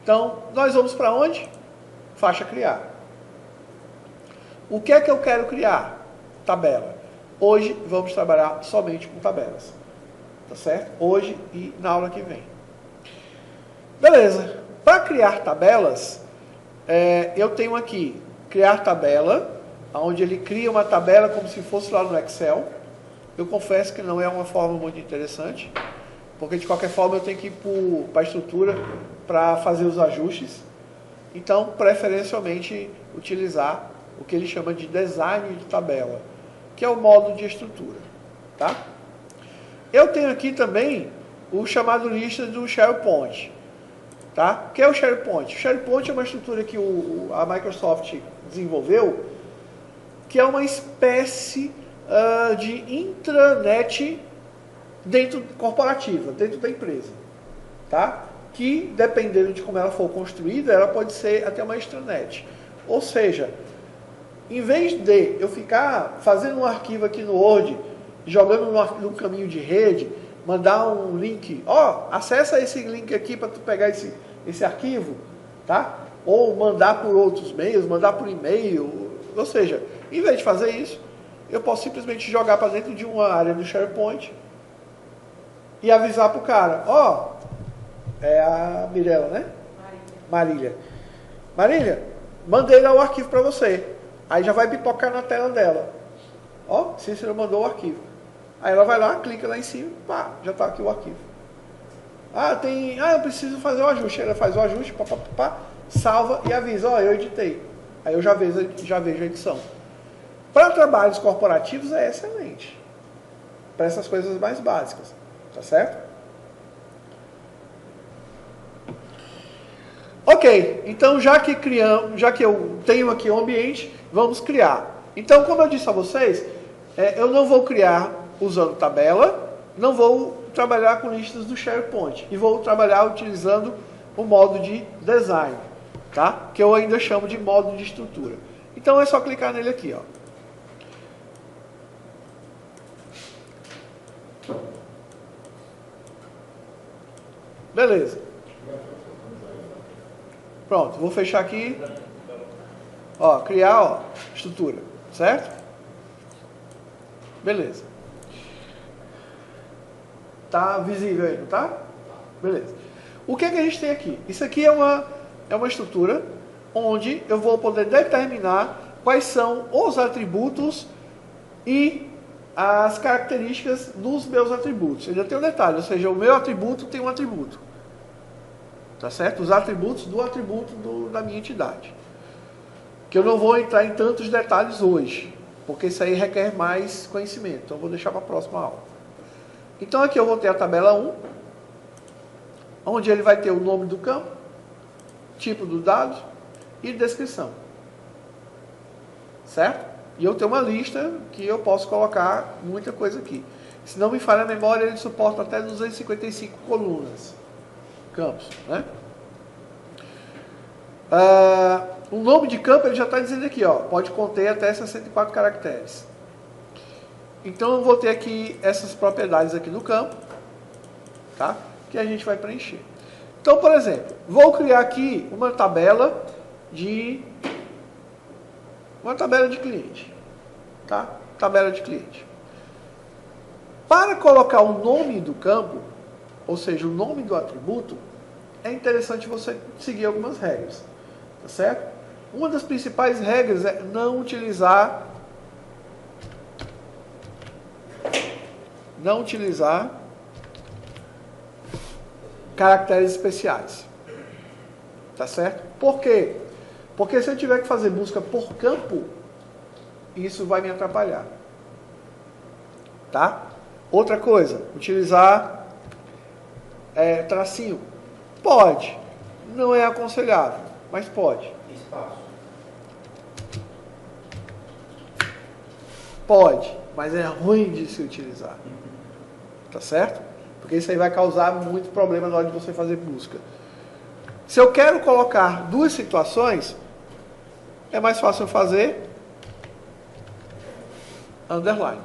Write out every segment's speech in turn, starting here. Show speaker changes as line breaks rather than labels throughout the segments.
Então, nós vamos para onde? Faixa criar. O que é que eu quero criar? Tabela. Hoje vamos trabalhar somente com tabelas. Tá certo? Hoje e na aula que vem. Beleza. Para criar tabelas, eu tenho aqui criar tabela, onde ele cria uma tabela como se fosse lá no Excel. Eu confesso que não é uma forma muito interessante, porque de qualquer forma eu tenho que ir para a estrutura para fazer os ajustes. Então, preferencialmente, utilizar o que ele chama de design de tabela, que é o modo de estrutura. Tá? Eu tenho aqui também o chamado lista do SharePoint. Tá? O que é o SharePoint? O SharePoint é uma estrutura que a Microsoft desenvolveu, que é uma espécie de intranet dentro corporativa, dentro da empresa. Tá? Que, dependendo de como ela for construída, ela pode ser até uma extranet. Ou seja, em vez de eu ficar fazendo um arquivo aqui no Word, jogando no caminho de rede, mandar um link, acessa esse link aqui para tu pegar esse arquivo, tá? Ou mandar por outros meios, mandar por e-mail, ou seja, em vez de fazer isso, eu posso simplesmente jogar para dentro de uma área do SharePoint e avisar para o cara, é a Mirella, né? Marília. Marília, mandei lá o arquivo para você. Aí já vai pipocar na tela dela. Cícero mandou o arquivo. Aí ela vai lá, clica lá em cima, pá, já está aqui o arquivo. Eu preciso fazer o ajuste. Ela faz o ajuste, salva e avisa, eu editei. Aí eu já vejo a edição. Para trabalhos corporativos é excelente. Para essas coisas mais básicas. Tá certo? Ok, então já que eu tenho aqui o ambiente, vamos criar. Então, como eu disse a vocês, eu não vou criar usando tabela, não vou trabalhar com listas do SharePoint e vou trabalhar utilizando o modo de design, tá? Que eu ainda chamo de modo de estrutura. Então é só clicar nele aqui, Beleza. Pronto, vou fechar aqui. Criar, estrutura, certo? Beleza. Tá visível aí, não tá? Beleza. O que é que a gente tem aqui? Isso aqui é uma estrutura onde eu vou poder determinar quais são os atributos e as características dos meus atributos. Ainda tem um detalhe, ou seja, o meu atributo tem um atributo. Tá certo? Os atributos do atributo da minha entidade. Que eu não vou entrar em tantos detalhes hoje, porque isso aí requer mais conhecimento. Então eu vou deixar para a próxima aula. Então aqui eu vou ter a tabela 1, onde ele vai ter o nome do campo, tipo do dado e descrição. Certo? E eu tenho uma lista que eu posso colocar muita coisa aqui. Se não me falha a memória, ele suporta até 255 colunas. Campos, né? O nome de campo ele já está dizendo aqui, pode conter até 64 caracteres. Então eu vou ter aqui essas propriedades aqui no campo, tá? Que a gente vai preencher. Então, por exemplo, vou criar aqui uma tabela de cliente, tá? Tabela de cliente. Para colocar o nome do campo, ou seja, o nome do atributo, é interessante você seguir algumas regras, tá certo? Uma das principais regras é não utilizar caracteres especiais, tá certo? Por quê? Porque se eu tiver que fazer busca por campo, isso vai me atrapalhar, tá? Outra coisa, utilizar tracinho. Pode. Não é aconselhável, mas pode.
Espaço.
Pode, mas é ruim de se utilizar. Tá certo? Porque isso aí vai causar muito problema na hora de você fazer busca. Se eu quero colocar duas situações, é mais fácil eu fazer underline.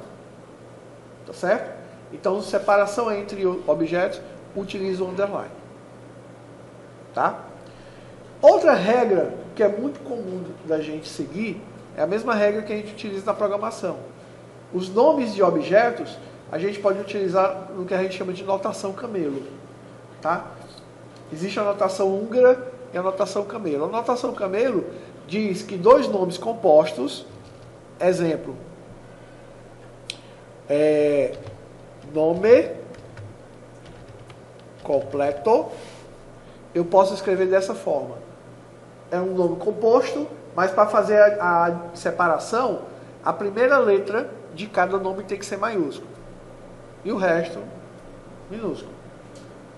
Tá certo? Então, separação entre objetos, utilizo o underline. Tá? Outra regra que é muito comum da gente seguir é a mesma regra que a gente utiliza na programação. Os nomes de objetos a gente pode utilizar no que a gente chama de notação camelo. Tá? Existe a notação húngara e a notação camelo. A notação camelo diz que dois nomes compostos, exemplo, nome completo, eu posso escrever dessa forma. É um nome composto, mas para fazer a separação, a primeira letra de cada nome tem que ser maiúsculo. E o resto, minúsculo.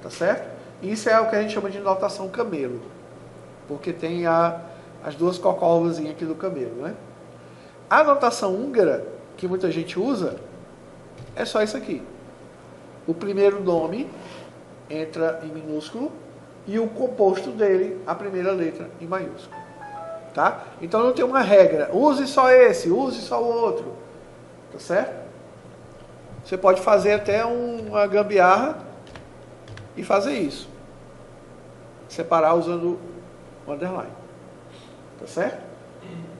Tá certo? Isso é o que a gente chama de notação camelo. Porque tem as duas cocóvazinhas aqui do camelo, né? A notação húngara, que muita gente usa, é só isso aqui. O primeiro nome entra em minúsculo e o composto dele, a primeira letra, em maiúsculo. Tá? Então não tem uma regra. Use só esse, use só o outro. Tá certo? Você pode fazer até uma gambiarra e fazer isso. Separar usando o underline. Tá certo?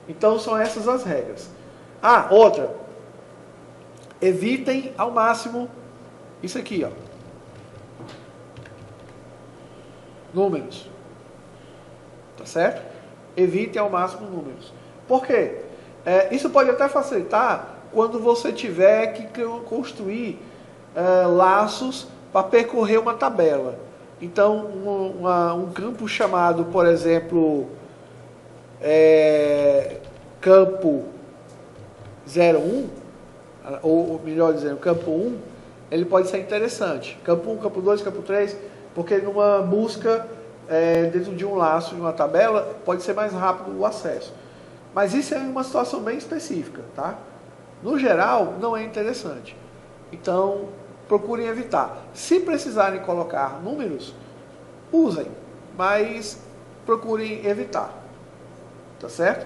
Então são essas as regras. Ah, outra. Evitem ao máximo isso aqui, ó. Números. Tá certo? Evitem ao máximo números. Por quê? Isso pode até facilitar quando você tiver que construir laços para percorrer uma tabela. Então, um campo chamado, por exemplo, campo 01, ou melhor dizendo, campo 1, ele pode ser interessante. Campo 1, campo 2, campo 3, porque numa busca dentro de um laço, de uma tabela, pode ser mais rápido o acesso. Mas isso é uma situação bem específica, tá? No geral, não é interessante. Então, procurem evitar. Se precisarem colocar números, usem, mas procurem evitar. Tá certo?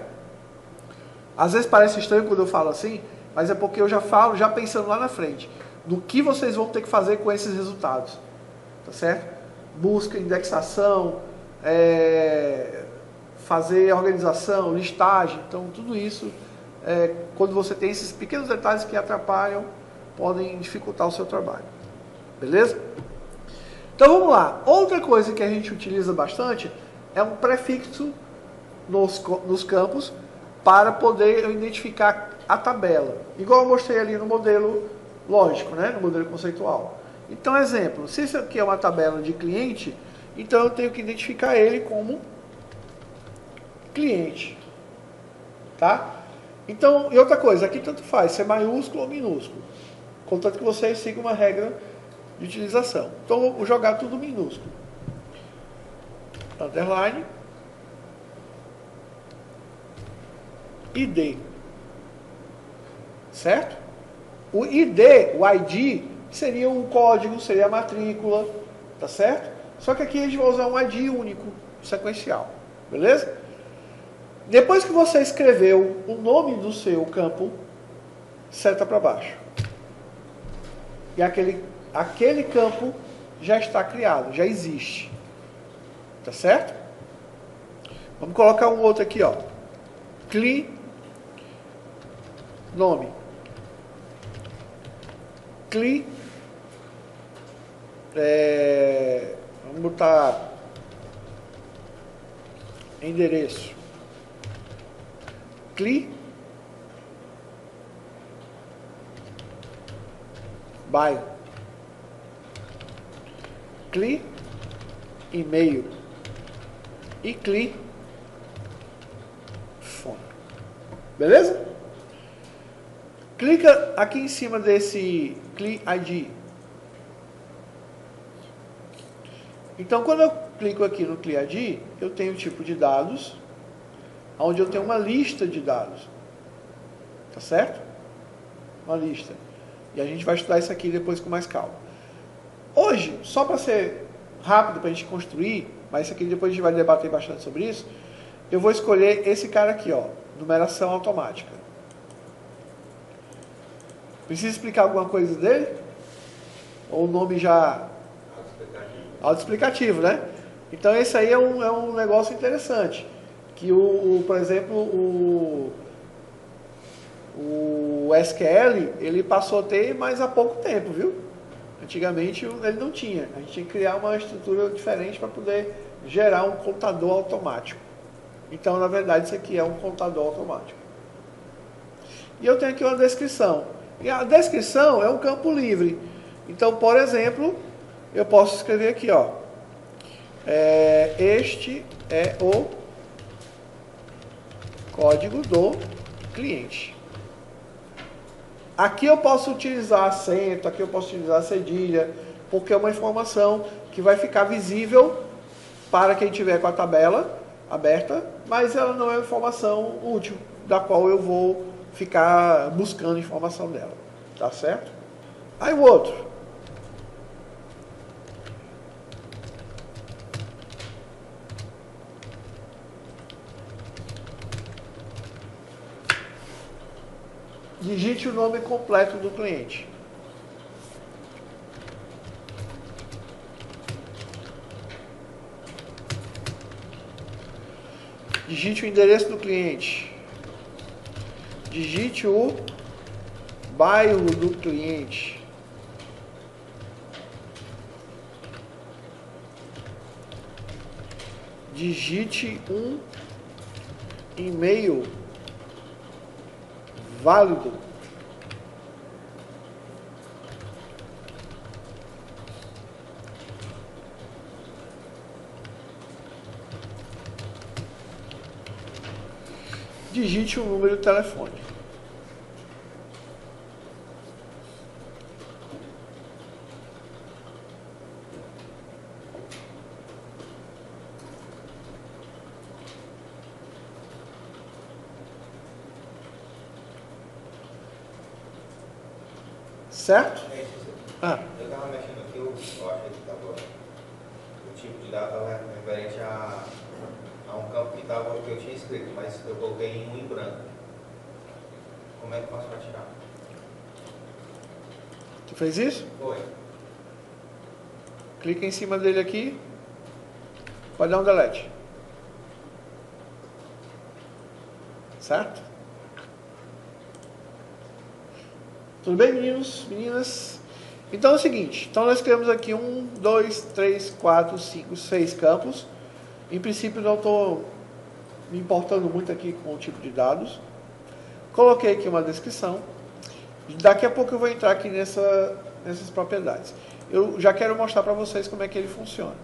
Às vezes parece estranho quando eu falo assim, mas é porque eu já falo, já pensando lá na frente, do que vocês vão ter que fazer com esses resultados. Tá certo? Busca, indexação, fazer organização, listagem. Então, tudo isso, quando você tem esses pequenos detalhes que atrapalham, podem dificultar o seu trabalho. Beleza? Então, vamos lá. Outra coisa que a gente utiliza bastante é um prefixo nos campos para poder identificar a tabela. Igual eu mostrei ali no modelo lógico, né? No modelo conceitual. Então, exemplo, se isso aqui é uma tabela de cliente, então eu tenho que identificar ele como cliente. Tá? Então, e outra coisa, aqui tanto faz, se é maiúsculo ou minúsculo. Contanto que vocês sigam uma regra de utilização. Então, eu vou jogar tudo minúsculo. Underline. ID. Certo? O ID, o ID, seria um código, seria a matrícula, tá certo? Só que aqui a gente vai usar um ID único, sequencial, beleza? Depois que você escreveu o nome do seu campo, seta para baixo. E aquele campo já está criado, já existe, tá certo? Vamos colocar um outro aqui, ó. CLI, nome. CLI, vamos botar endereço. CLI, bairro. CLI, e-mail. E CLI, fone. Beleza? Clica aqui em cima desse CLI ID. Então, quando eu clico aqui no CLI ID, eu tenho o tipo de dados, onde eu tenho uma lista de dados. Tá certo? Uma lista. E a gente vai estudar isso aqui depois com mais calma. Hoje, só para ser rápido, para a gente construir, mas isso aqui depois a gente vai debater bastante sobre isso, eu vou escolher esse cara aqui, ó, numeração automática. Precisa explicar alguma coisa dele? Ou o nome já... Autoexplicativo, né? Então esse aí é um negócio interessante, que por exemplo, o SQL, ele passou a ter, mas há pouco tempo, viu? Antigamente ele não tinha. A gente tinha que criar uma estrutura diferente para poder gerar um contador automático. Então, na verdade, isso aqui é um contador automático. E eu tenho aqui uma descrição. E a descrição é um campo livre. Então, por exemplo, eu posso escrever aqui, ó. Este é o código do cliente. Aqui eu posso utilizar acento, aqui eu posso utilizar cedilha, porque é uma informação que vai ficar visível para quem tiver com a tabela aberta, mas ela não é informação útil, da qual eu vou ficar buscando informação dela. Tá certo? Aí o outro. Digite o nome completo do cliente. Digite o endereço do cliente. Digite o bairro do cliente. Digite um e-mail válido. Digite o número de telefone. Certo?
Eu estava mexendo aqui, eu achei que estava o tipo de dado estava referente a um campo que eu tinha escrito, mas eu coloquei em branco. Como é que eu faço para tirar?
Tu fez isso?
Foi.
Clica em cima dele aqui. Pode dar um delete. Certo? Tudo bem, meninos, meninas? Então é o seguinte, então nós criamos aqui 1, 2, 3, 4, 5, 6 campos. Em princípio não estou me importando muito aqui com o tipo de dados. Coloquei aqui uma descrição. Daqui a pouco eu vou entrar aqui nessas propriedades. Eu já quero mostrar para vocês como é que ele funciona.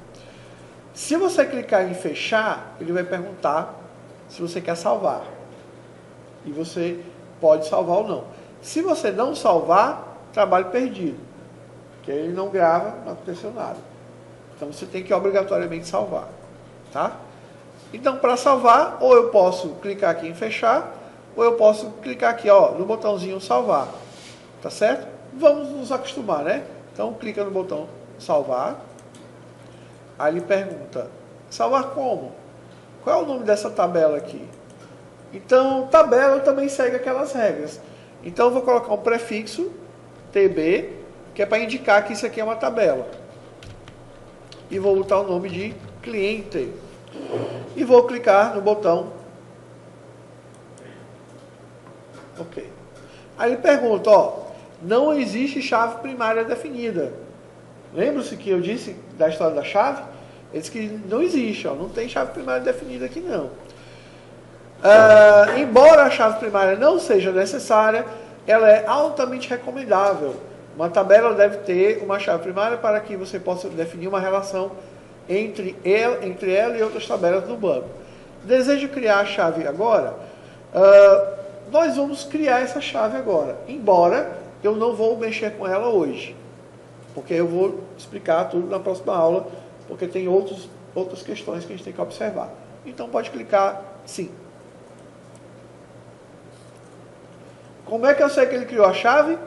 Se você clicar em fechar, ele vai perguntar se você quer salvar. E você pode salvar ou não. Se você não salvar, trabalho perdido. Porque ele não grava, não aconteceu nada. Então você tem que obrigatoriamente salvar. Tá? Então para salvar, ou eu posso clicar aqui em fechar, ou eu posso clicar aqui ó, no botãozinho salvar. Tá certo? Vamos nos acostumar, né? Então clica no botão salvar. Aí ele pergunta, salvar como? Qual é o nome dessa tabela aqui? Então, tabela também segue aquelas regras. Então, eu vou colocar um prefixo, TB, que é para indicar que isso aqui é uma tabela. E vou botar o nome de cliente. E vou clicar no botão OK. Aí ele pergunta, ó, não existe chave primária definida. Lembra-se que eu disse da história da chave? Ele disse que não existe, ó, não tem chave primária definida aqui não. Embora a chave primária não seja necessária, ela é altamente recomendável. Uma tabela deve ter uma chave primária para que você possa definir uma relação entre ela e outras tabelas do banco. Desejo criar a chave agora? Nós vamos criar essa chave agora, embora eu não vou mexer com ela hoje, porque eu vou explicar tudo na próxima aula, porque tem outras questões que a gente tem que observar. Então pode clicar sim. Como é que eu sei que ele criou a chave?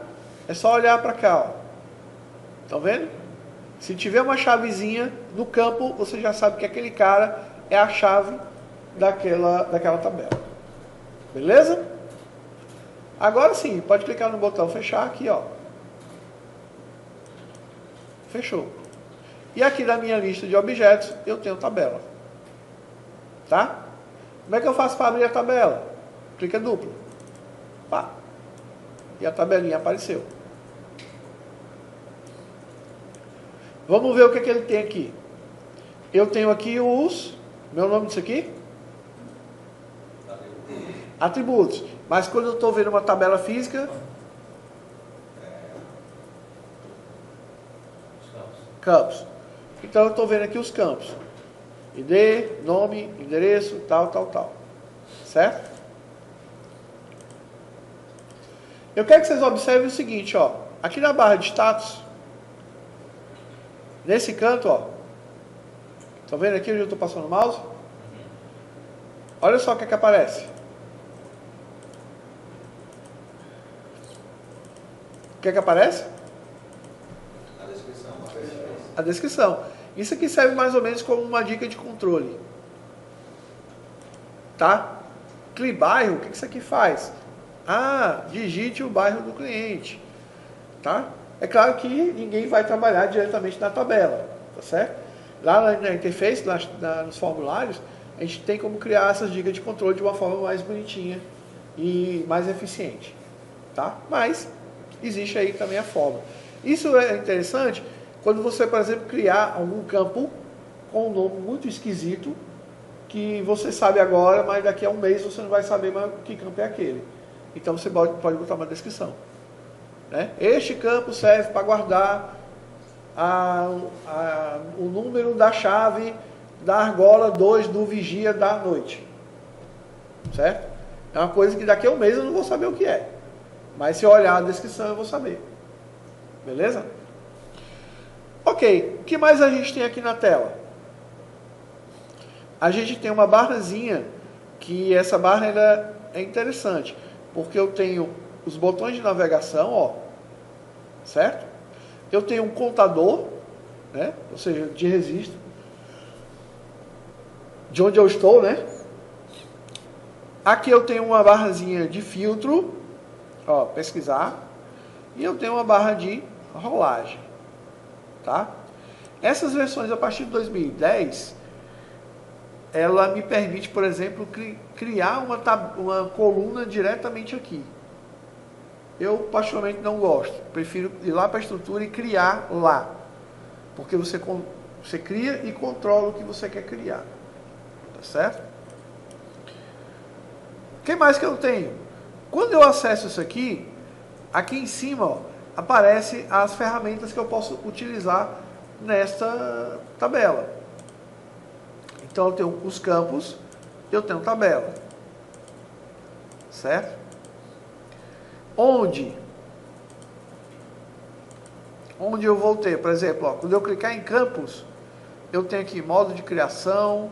É só olhar para cá, ó. Estão vendo? Se tiver uma chavezinha no campo, você já sabe que aquele cara é a chave daquela tabela. Beleza? Agora sim, pode clicar no botão fechar aqui, ó. Fechou. E aqui na minha lista de objetos, eu tenho tabela. Tá? Como é que eu faço para abrir a tabela? Clica duplo. Pá. E a tabelinha apareceu. Vamos ver o que ele tem aqui. Eu tenho aqui os... Meu nome disso aqui? Atributos. Mas quando eu estou vendo uma tabela física... Campos. Então eu estou vendo aqui os campos. ID, nome, endereço, tal, tal, tal. Certo? Eu quero que vocês observem o seguinte, ó. Aqui na barra de status, nesse canto, ó. Estão vendo aqui onde eu estou passando o mouse? Olha só o que é que aparece. O que é que aparece? A descrição. Isso aqui serve mais ou menos como uma dica de controle. Tá? CliBairro, o que isso aqui faz? Ah, digite o bairro do cliente. Tá? É claro que ninguém vai trabalhar diretamente na tabela. Tá certo? Lá na interface, nos formulários, a gente tem como criar essas dicas de controle de uma forma mais bonitinha e mais eficiente. Tá? Mas existe aí também a forma. Isso é interessante quando você, por exemplo, criar algum campo com um nome muito esquisito, que você sabe agora, mas daqui a um mês você não vai saber mais que campo é aquele. Então você pode botar uma descrição. Né? Este campo serve para guardar o número da chave da argola 2 do vigia da noite. Certo? É uma coisa que daqui a um mês eu não vou saber o que é. Mas se eu olhar a descrição eu vou saber. Beleza? Ok, o que mais a gente tem aqui na tela? A gente tem uma barrazinha, que essa barra ela é interessante, porque eu tenho os botões de navegação, ó, certo? Eu tenho um contador, né? Ou seja, de registro, de onde eu estou, né? Aqui eu tenho uma barrazinha de filtro, ó, pesquisar, e eu tenho uma barra de rolagem. Tá? Essas versões a partir de 2010, ela me permite, por exemplo, criar uma coluna diretamente aqui. Eu particularmente não gosto, prefiro ir lá para a estrutura e criar lá, porque você cria e controla o que você quer criar, tá certo? O que mais que eu tenho? Quando eu acesso isso aqui em cima, ó, aparece as ferramentas que eu posso utilizar nesta tabela. Então eu tenho os campos, eu tenho tabela. Certo? Onde eu vou ter, por exemplo, ó, quando eu clicar em campos, eu tenho aqui modo de criação,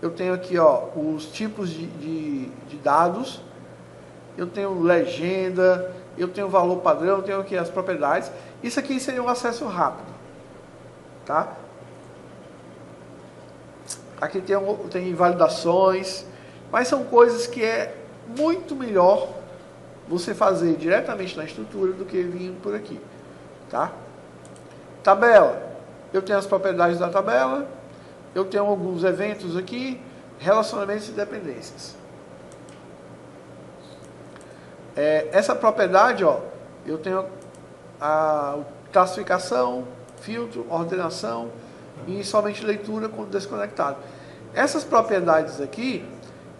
eu tenho aqui, ó, os tipos de dados, eu tenho legenda, eu tenho valor padrão, eu tenho aqui as propriedades. Isso aqui seria um acesso rápido. Tá? Aqui tem validações, mas são coisas que é muito melhor você fazer diretamente na estrutura do que vir por aqui. Tá? Tabela. Eu tenho as propriedades da tabela, eu tenho alguns eventos aqui, relacionamentos e dependências. Essa propriedade, ó, eu tenho a classificação, filtro, ordenação e somente leitura quando desconectado. Essas propriedades aqui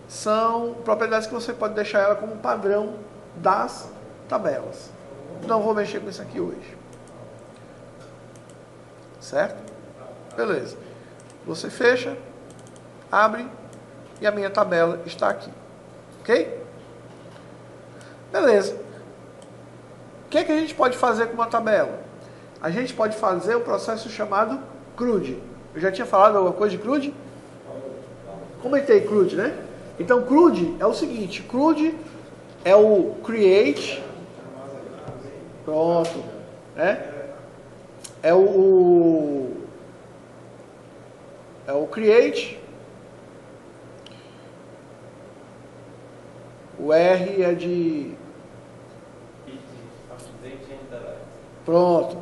são propriedades que você pode deixar ela como padrão das tabelas. Não vou mexer com isso aqui hoje. Certo? Beleza. Você fecha, abre e a minha tabela está aqui. Ok? Beleza. O que é que a gente pode fazer com uma tabela? A gente pode fazer o processo chamado CRUD. Eu já tinha falado alguma coisa de CRUD? Comentei CRUD, né? Então, CRUD é o seguinte. CRUD é o Create. Pronto. Né? É o Create. O R é de... Pronto.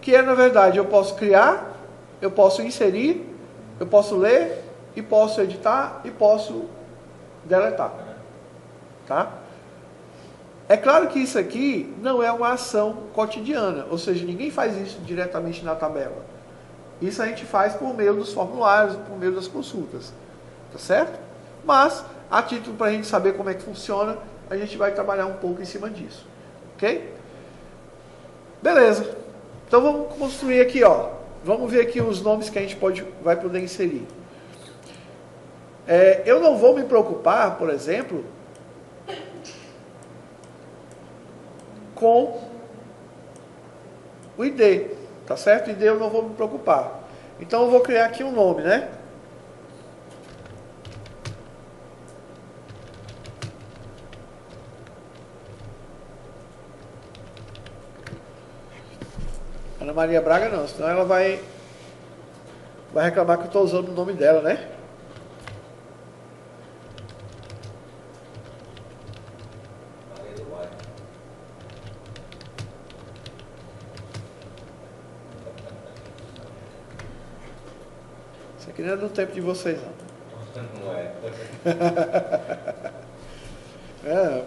Que é, na verdade, eu posso criar eu posso inserir, eu posso ler, e posso editar, e posso deletar. Tá? É claro que isso aqui não é uma ação cotidiana, ou seja, ninguém faz isso diretamente na tabela. Isso a gente faz por meio dos formulários, por meio das consultas. Tá certo? Mas, a título para a gente saber como é que funciona, a gente vai trabalhar um pouco em cima disso. Ok? Beleza. Então vamos construir aqui, ó. Vamos ver aqui os nomes que a gente vai poder inserir. Eu não vou me preocupar, por exemplo, com o ID, tá certo? ID eu não vou me preocupar. Então eu vou criar aqui um nome, né? Ana Maria Braga não, senão ela vai reclamar que eu estou usando o nome dela, né? Isso aqui não é do tempo de vocês, não.
Não é.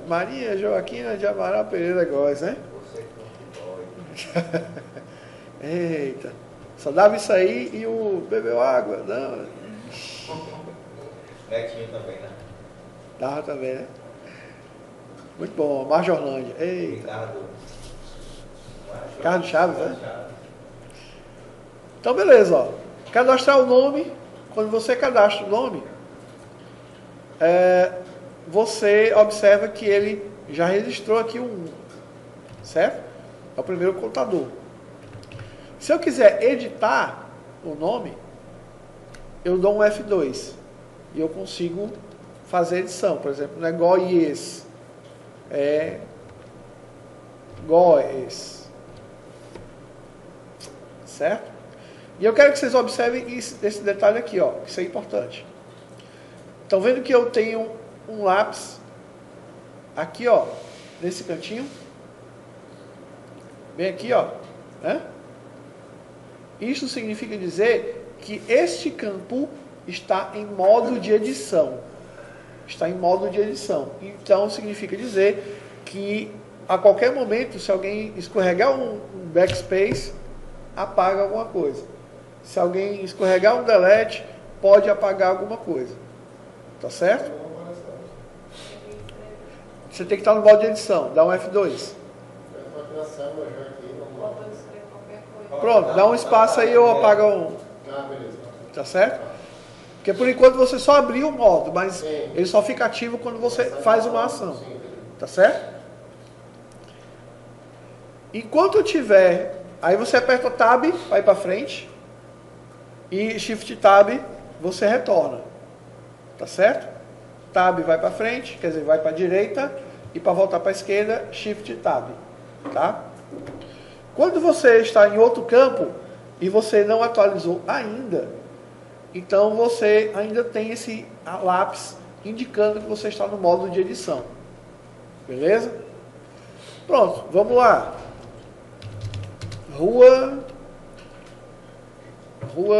Maria Joaquina de Amaral Pereira Góes, né?
Você que não dói.
Eita, só dava isso aí e o bebeu água, não.
Netinho também, né?
Dava também, né? Muito bom, Marjorlândia. Eita. Ricardo Chaves, né? Então, beleza, ó. Cadastrar o nome. Quando você cadastra o nome, você observa que ele já registrou aqui o 1, certo? É o primeiro contador. Se eu quiser editar o nome, eu dou um F2 e eu consigo fazer edição. Por exemplo, não é Góes, é Góes, certo? E eu quero que vocês observem esse detalhe aqui, ó, que isso é importante. Estão vendo que eu tenho um lápis aqui, ó, nesse cantinho? Bem aqui, ó, né? Isso significa dizer que este campo está em modo de edição. Está em modo de edição. Então, significa dizer que a qualquer momento, se alguém escorregar um backspace, apaga alguma coisa. Se alguém escorregar um delete, pode apagar alguma coisa. Tá certo? Você tem que estar no modo de edição. Dá um F2. Pronto, dá um espaço aí ou apaga um. Tá certo? Porque por enquanto você só abriu o modo, mas ele só fica ativo quando você faz uma ação. Tá certo? Enquanto eu tiver, aí você aperta Tab, vai para frente, e Shift Tab você retorna. Tá certo? Tab vai para frente, quer dizer, vai para a direita, e para voltar para a esquerda, Shift Tab. Tá? Quando você está em outro campo e você não atualizou ainda, então você ainda tem esse lápis indicando que você está no modo de edição. Beleza? Pronto, vamos lá. Rua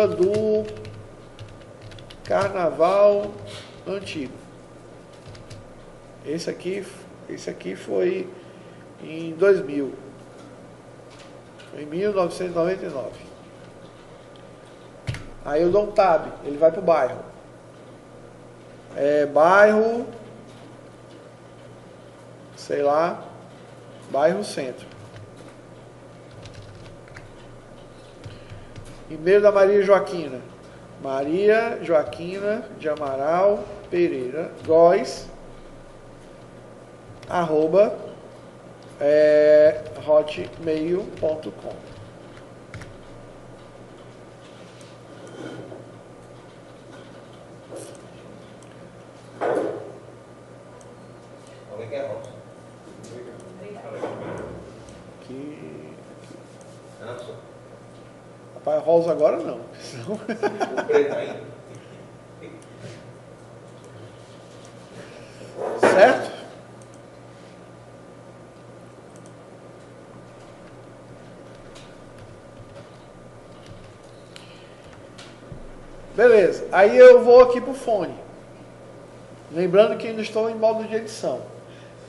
do Carnaval Antigo. Esse aqui foi em 2000. Em 1999. Aí eu dou um tab, ele vai para o bairro. Bairro, sei lá, bairro Centro. E-mail da Maria Joaquina. Maria Joaquina de Amaral Pereira Góes @hotmail.com.
Alguém quer rosa?
Aqui.
Não, só.
Rapaz, rosa agora não.
O preto ainda.
Certo? Beleza. Aí eu vou aqui para o fone. Lembrando que ainda estou em modo de edição.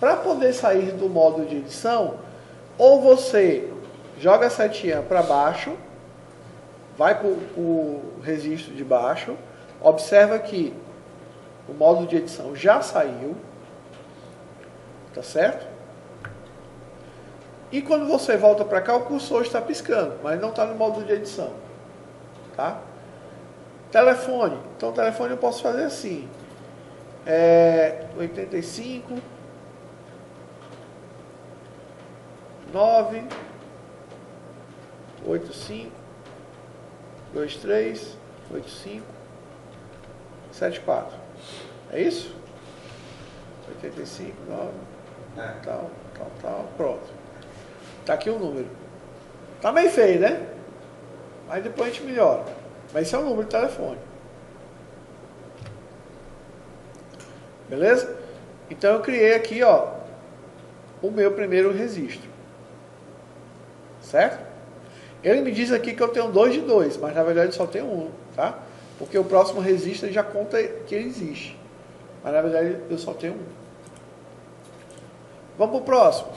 Para poder sair do modo de edição, ou você joga a setinha para baixo, vai para o registro de baixo, observa que o modo de edição já saiu, tá certo? E quando você volta para cá, o cursor está piscando, mas não está no modo de edição, tá? Telefone. Então, o telefone eu posso fazer assim. 85 9 85 23 85 74. É isso? 85 9 tal, pronto. Tá aqui o número. Tá meio feio, né? Mas depois a gente melhora. Mas esse é o número de telefone. Beleza? Então eu criei aqui, ó, o meu primeiro registro. Certo? Ele me diz aqui que eu tenho 2 de 2, mas na verdade só tenho um, tá? Porque o próximo registro ele já conta que ele existe. Mas na verdade eu só tenho um. Vamos pro próximo.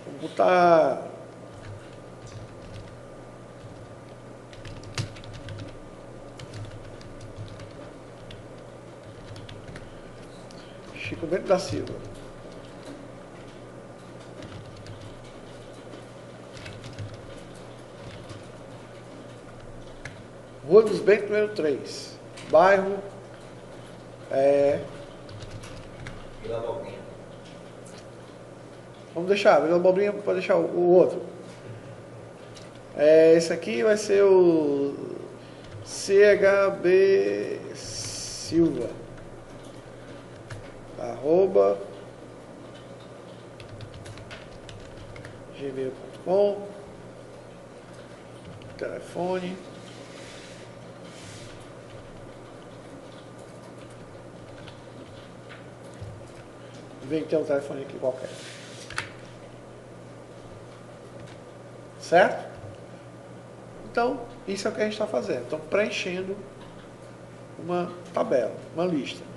Vamos botar... Chico Bento da Silva. Rua dos Bentos, número 3. Bairro...
Vila Abobrinha.
Vamos deixar, Vila Abobrinha para deixar o outro. Esse aqui vai ser o CHB Silva. @gmail.com. Telefone. Inventei um telefone aqui qualquer. Certo? Então, isso é o que a gente está fazendo. Então, preenchendo uma tabela, uma lista.